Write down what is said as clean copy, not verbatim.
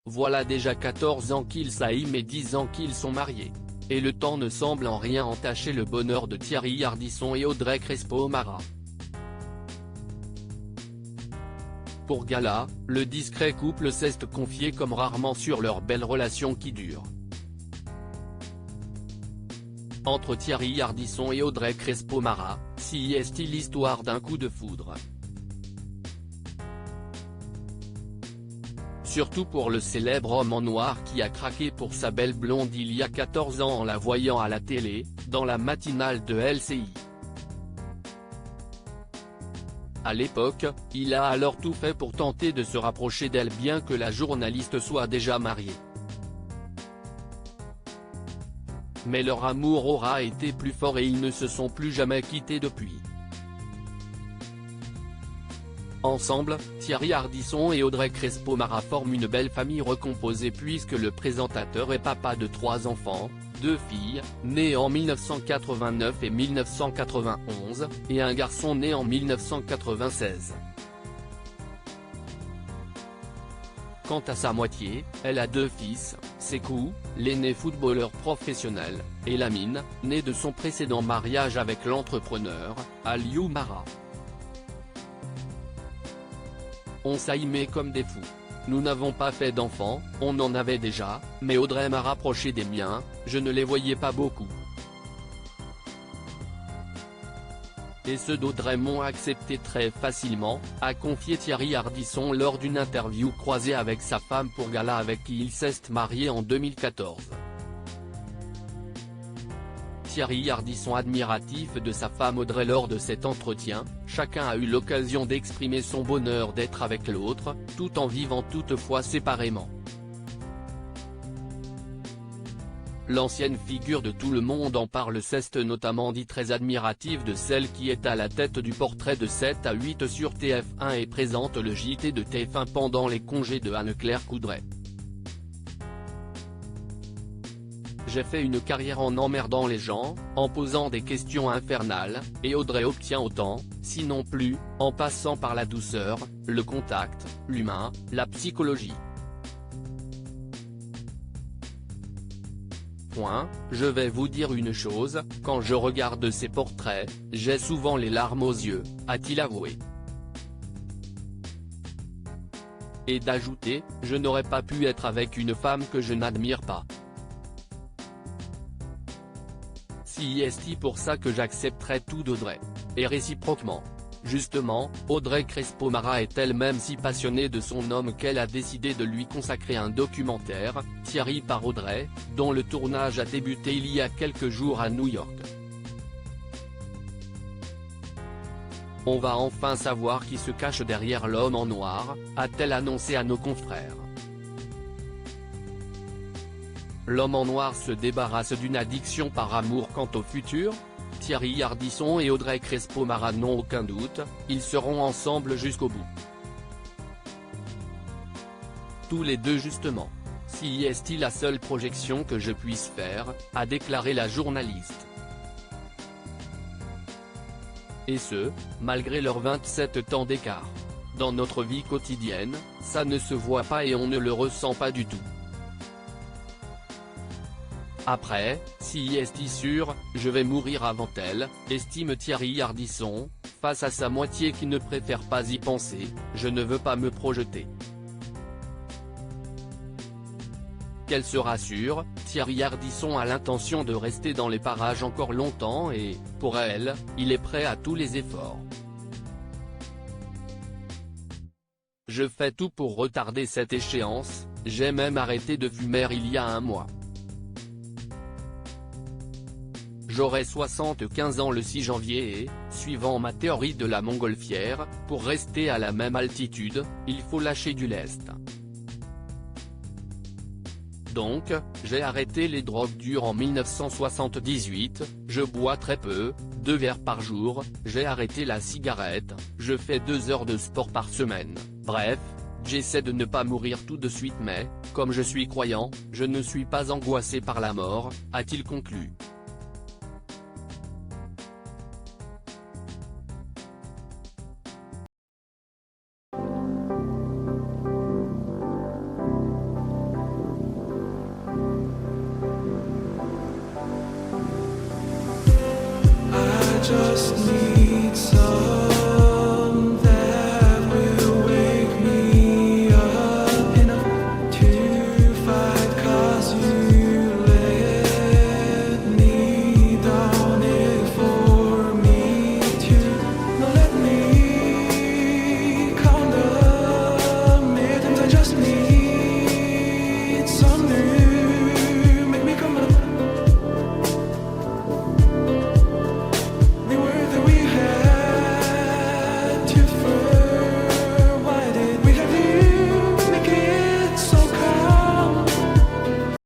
Voilà déjà 14 ans qu'ils s'aiment et 10 ans qu'ils sont mariés. Et le temps ne semble en rien entacher le bonheur de Thierry Ardisson et Audrey Crespo-Mara. Pour Gala, le discret couple s'est confié comme rarement sur leur belle relation qui dure. Entre Thierry Ardisson et Audrey Crespo-Mara, si est-il l'histoire d'un coup de foudre. Surtout pour le célèbre homme en noir qui a craqué pour sa belle blonde il y a 14 ans en la voyant à la télé, dans la matinale de LCI. À l'époque, il a alors tout fait pour tenter de se rapprocher d'elle bien que la journaliste soit déjà mariée. Mais leur amour aura été plus fort et ils ne se sont plus jamais quittés depuis. Ensemble, Thierry Ardisson et Audrey Crespo-Mara forment une belle famille recomposée puisque le présentateur est papa de 3 enfants, 2 filles, nées en 1989 et 1991, et un garçon né en 1996. Quant à sa moitié, elle a 2 fils, Sekou, l'aîné footballeur professionnel, et Lamine, né de son précédent mariage avec l'entrepreneur, Aliou Mara. On s'aimait comme des fous. Nous n'avons pas fait d'enfants, on en avait déjà, mais Audrey m'a rapproché des miens, je ne les voyais pas beaucoup. Et ceux d'Audrey m'ont accepté très facilement, a confié Thierry Ardisson lors d'une interview croisée avec sa femme pour Gala avec qui il s'est marié en 2014. Thierry Ardisson admiratif de sa femme Audrey lors de cet entretien, chacun a eu l'occasion d'exprimer son bonheur d'être avec l'autre, tout en vivant toutefois séparément. L'ancienne figure de Tout le monde en parle s'est notamment dit très admirative de celle qui est à la tête du portrait de 7 à 8 sur TF1 et présente le JT de TF1 pendant les congés de Anne-Claire Coudray. J'ai fait une carrière en emmerdant les gens, en posant des questions infernales, et Audrey obtient autant, sinon plus, en passant par la douceur, le contact, l'humain, la psychologie. Je vais vous dire une chose, quand je regarde ces portraits, j'ai souvent les larmes aux yeux, a-t-il avoué. Et d'ajouter, je n'aurais pas pu être avec une femme que je n'admire pas. Si est pour ça que j'accepterai tout d'Audrey. Et réciproquement. Justement, Audrey Crespo-Mara est elle-même si passionnée de son homme qu'elle a décidé de lui consacrer un documentaire, Thierry par Audrey, dont le tournage a débuté il y a quelques jours à New York. On va enfin savoir qui se cache derrière l'homme en noir, a-t-elle annoncé à nos confrères. L'homme en noir se débarrasse d'une addiction par amour quant au futur. Thierry Ardisson et Audrey Crespo-Mara n'ont aucun doute, ils seront ensemble jusqu'au bout. Tous les deux justement. Si est-il la seule projection que je puisse faire, a déclaré la journaliste. Et ce, malgré leurs 27 ans d'écart. Dans notre vie quotidienne, ça ne se voit pas et on ne le ressent pas du tout. Après, si est sûr, je vais mourir avant elle, estime Thierry Ardisson, face à sa moitié qui ne préfère pas y penser, je ne veux pas me projeter. Qu'elle se rassure, Thierry Ardisson a l'intention de rester dans les parages encore longtemps et, pour elle, il est prêt à tous les efforts. Je fais tout pour retarder cette échéance, j'ai même arrêté de fumer il y a un mois. J'aurai 75 ans le 6 janvier et, suivant ma théorie de la montgolfière, pour rester à la même altitude, il faut lâcher du lest. Donc, j'ai arrêté les drogues dures en 1978, je bois très peu, 2 verres par jour, j'ai arrêté la cigarette, je fais 2 heures de sport par semaine, bref, j'essaie de ne pas mourir tout de suite mais, comme je suis croyant, je ne suis pas angoissé par la mort, a-t-il conclu. just need